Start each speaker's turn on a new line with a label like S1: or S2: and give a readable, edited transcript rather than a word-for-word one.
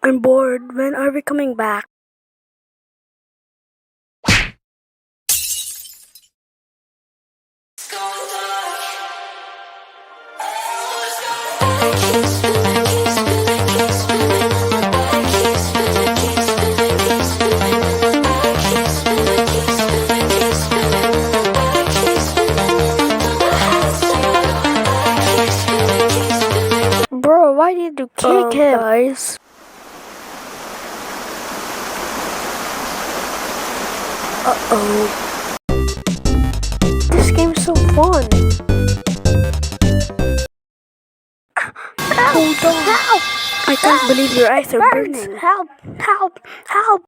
S1: I'm bored. When are we coming back? Bro, why did you kick him? Guys. Uh-oh. This game's so fun. Hold on. Help! I can't believe your eyes are burning. Help! Help! Help!